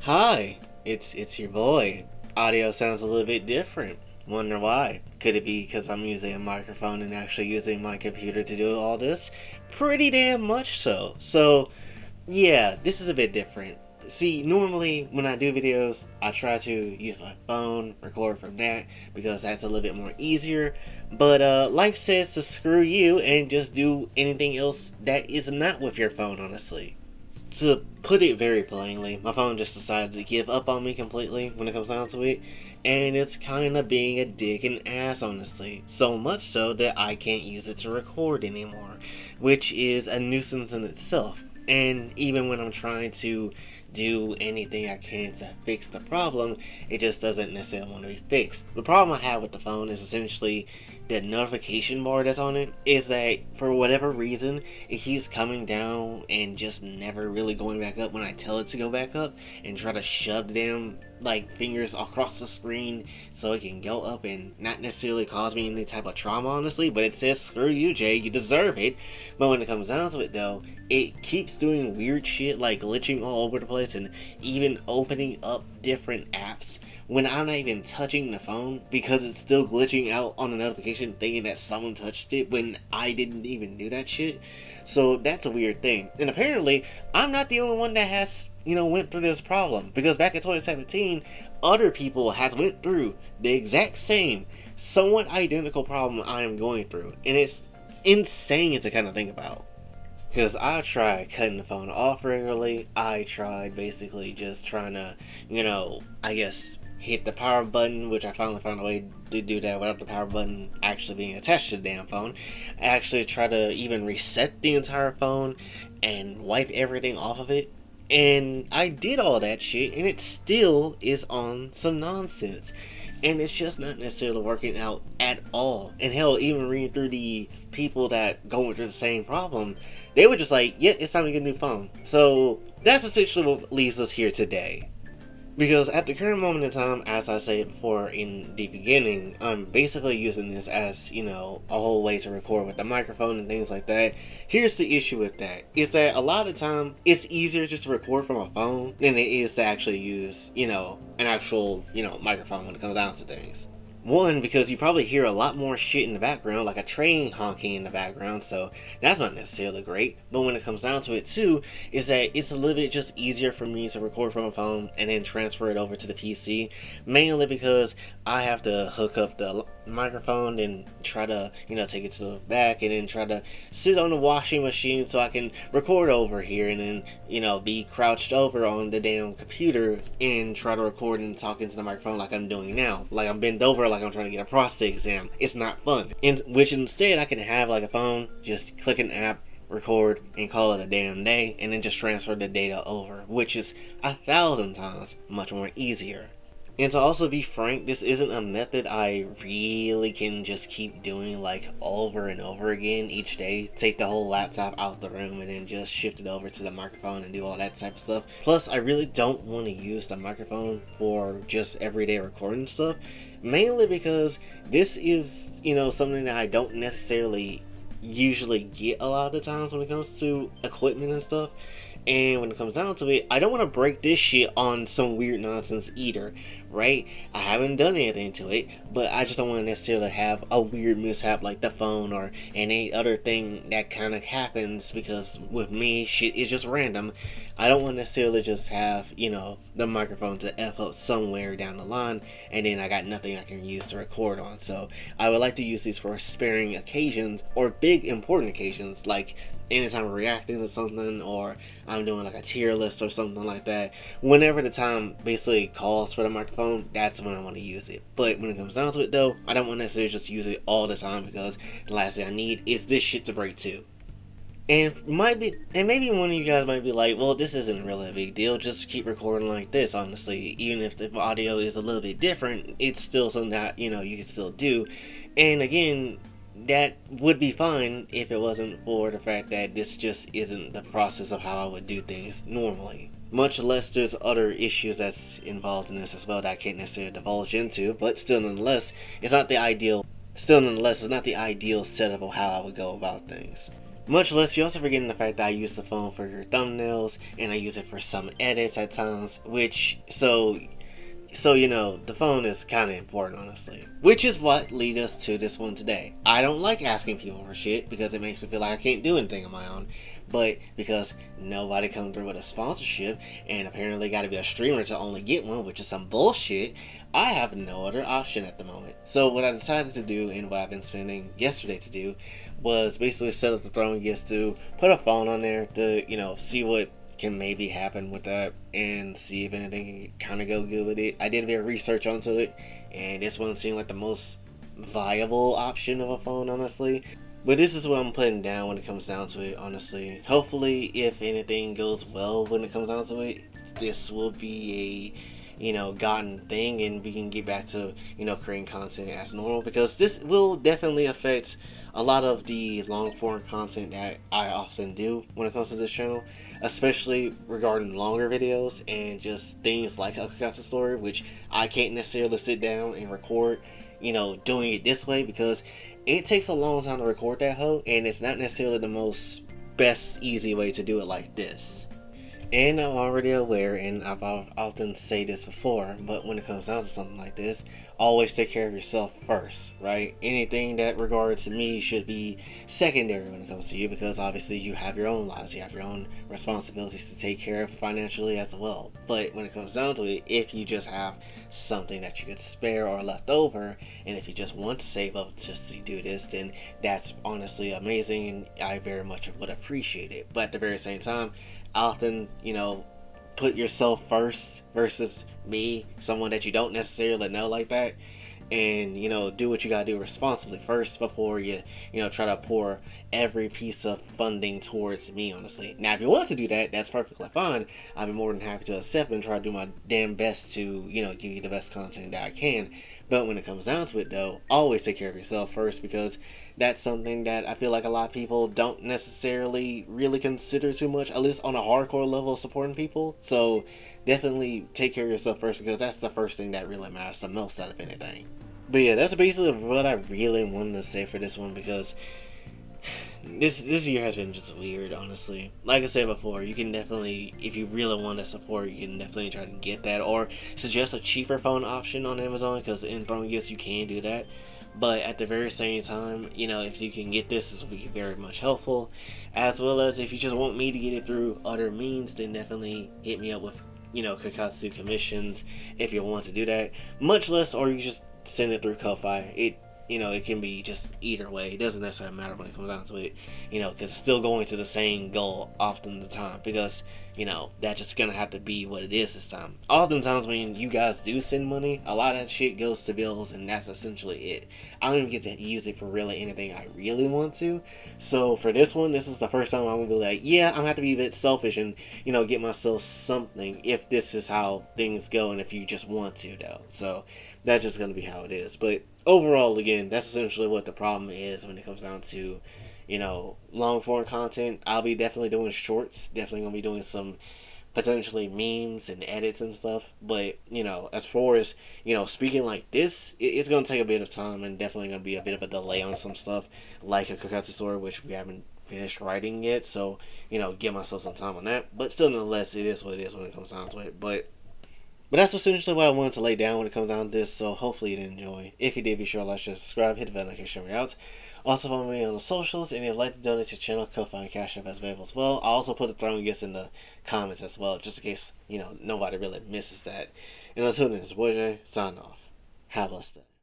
Hi, it's your boy. Audio sounds a little bit different. Wonder why? Could it be because I'm using a microphone and actually using my computer to do all this? Pretty damn much so. So, yeah, this is a bit different. See, normally when I do videos, I try to use my phone, record from that, because that's a little bit more easier. But life says to screw you and just do anything else that is not with your phone, honestly. To put it very plainly, my phone just decided to give up on me completely when it comes down to it, and it's kind of being a dick and ass, honestly. So much so that I can't use it to record anymore, which is a nuisance in itself. And even when I'm trying to do anything I can to fix the problem, it just doesn't necessarily want to be fixed. The problem I have with the phone is essentially the notification bar that's on it is that for whatever reason it keeps coming down and just never really going back up when I tell it to go back up, and try to shove them like fingers across the screen so it can go up and not necessarily cause me any type of trauma, honestly, but it says screw you, Jay, you deserve it. But when it comes down to it though, it keeps doing weird shit like glitching all over the place and even opening up different apps when I'm not even touching the phone, because it's still glitching out on the notification thinking that someone touched it when I didn't even do that shit. So that's a weird thing. And apparently, I'm not the only one that has, went through this problem. Because back in 2017, other people has went through the exact same, somewhat identical problem I am going through. And it's insane to kind of think about. Because I tried cutting the phone off regularly. I tried basically just trying to, I guess, hit the power button, which I finally found a way to do that without the power button actually being attached to the damn phone. I actually tried to even reset the entire phone and wipe everything off of it. And I did all that shit, and it still is on some nonsense. And it's just not necessarily working out at all. And hell, even reading through the people that going through the same problem, they were just like, yeah, it's time to get a new phone. So that's essentially what leaves us here today. Because at the current moment in time, as I said before in the beginning, I'm basically using this as, a whole way to record with the microphone and things like that. Here's the issue with that, is that a lot of the time, it's easier just to record from a phone than it is to actually use, an actual, microphone when it comes down to things. One, because you probably hear a lot more shit in the background, like a train honking in the background, so that's not necessarily great. But when it comes down to it too, is that it's a little bit just easier for me to record from a phone and then transfer it over to the PC, mainly because I have to hook up the microphone and try to, take it to the back and then try to sit on the washing machine so I can record over here and then, be crouched over on the damn computer and try to record and talk into the microphone like I'm doing now. Like I'm bent over like I'm trying to get a prostate exam. It's not fun. In which instead I can have like a phone, just click an app, record, and call it a damn day, and then just transfer the data over, which is 1,000 times much more easier. And to also be frank, this isn't a method I really can just keep doing like over and over again each day. Take the whole laptop out the room and then just shift it over to the microphone and do all that type of stuff. Plus, I really don't want to use the microphone for just everyday recording stuff. Mainly because this is, something that I don't necessarily usually get a lot of the times when it comes to equipment and stuff. And when it comes down to it, I don't want to break this shit on some weird nonsense either, right? I haven't done anything to it, but I just don't want to necessarily have a weird mishap like the phone or any other thing that kind of happens, because with me, shit is just random. I don't want to necessarily just have, the microphone to F up somewhere down the line, and then I got nothing I can use to record on. So I would like to use these for sparing occasions or big important occasions, like anytime I'm reacting to something or I'm doing like a tier list or something like that. Whenever the time basically calls for the microphone, that's when I want to use it. But when it comes down to it though, I don't want to necessarily just use it all the time, because the last thing I need is this shit to break too. And maybe one of you guys might be like, well, this isn't really a big deal, just keep recording like this, honestly. Even if the audio is a little bit different, it's still something that, you can still do. And again, that would be fine if it wasn't for the fact that this just isn't the process of how I would do things normally. Much less there's other issues that's involved in this as well that I can't necessarily divulge into, but still nonetheless, it's not the ideal setup of how I would go about things. Much less, you're also forgetting the fact that I use the phone for your thumbnails, and I use it for some edits at times, which, so the phone is kind of important, honestly. Which is what leads us to this one today. I don't like asking people for shit because it makes me feel like I can't do anything on my own. But because nobody comes through with a sponsorship, and apparently got to be a streamer to only get one, which is some bullshit, I have no other option at the moment. So what I decided to do, and what I've been spending yesterday to do, was basically set up the throne guest to put a phone on there to, see what can maybe happen with that and see if anything can kind of go good with it. I did a bit of research onto it, and this one seemed like the most viable option of a phone, honestly. But this is what I'm putting down when it comes down to it, honestly. Hopefully, if anything goes well when it comes down to it, this will be a, gotten thing, and we can get back to, creating content as normal, because this will definitely affect a lot of the long form content that I often do when it comes to this channel, especially regarding longer videos and just things like a Kakatsu story, which I can't necessarily sit down and record, doing it this way, because it takes a long time to record that hoe, and it's not necessarily the most best easy way to do it like this. And I'm already aware, and I've often say this before, but when it comes down to something like this, always take care of yourself first, right? Anything that regards me should be secondary when it comes to you, because obviously you have your own lives, you have your own responsibilities to take care of financially as well. But when it comes down to it, if you just have something that you could spare or left over, and if you just want to save up just to do this, then that's honestly amazing, and I very much would appreciate it. But at the very same time, often, put yourself first versus me, someone that you don't necessarily know like that, and do what you gotta do responsibly first before you try to pour every piece of funding towards me, honestly. Now if you want to do that, that's perfectly fine. I'd be more than happy to accept and try to do my damn best to give you the best content that I can. But when it comes down to it, though, always take care of yourself first, because that's something that I feel like a lot of people don't necessarily really consider too much, at least on a hardcore level of supporting people. So definitely take care of yourself first, because that's the first thing that really matters the most out of anything. But yeah, that's basically what I really wanted to say for this one, because this year has been just weird, honestly. Like I said before, you can definitely, if you really want to support, you can definitely try to get that, or suggest a cheaper phone option on Amazon, because in Throne Gifts you can do that. But at the very same time, if you can get this will be very much helpful. As well as if you just want me to get it through other means, then definitely hit me up with, Kakatsu commissions if you want to do that. Much less, or you just send it through Kofi. It can be just either way. It doesn't necessarily matter when it comes down to it, because it's still going to the same goal often the time, because, that's just gonna have to be what it is this time. Oftentimes when you guys do send money, a lot of that shit goes to bills, and that's essentially it. I don't even get to use it for really anything I really want to. So for this one, this is the first time I'm gonna be like, yeah, I'm gonna have to be a bit selfish and, get myself something if this is how things go, and if you just want to, though. So that's just gonna be how it is. But overall, again, that's essentially what the problem is when it comes down to, long form content. I'll be definitely doing shorts, definitely gonna be doing some potentially memes and edits and stuff. But, as far as, speaking like this, it's gonna take a bit of time, and definitely gonna be a bit of a delay on some stuff, like a Kakatsu story, which we haven't finished writing yet. So, give myself some time on that. But still, nonetheless, it is what it is when it comes down to it. But that's essentially what I wanted to lay down when it comes down to this, so hopefully you did enjoy. If you did, be sure to like, share, subscribe, hit the bell notification me out. Also follow me on the socials, and if you'd like to donate to the channel, Kofi and Cash App as available as well. I'll also put the throne gifts in the comments as well, just in case, nobody really misses that. And until then, it's boy Jay, sign off. Have a blessed day.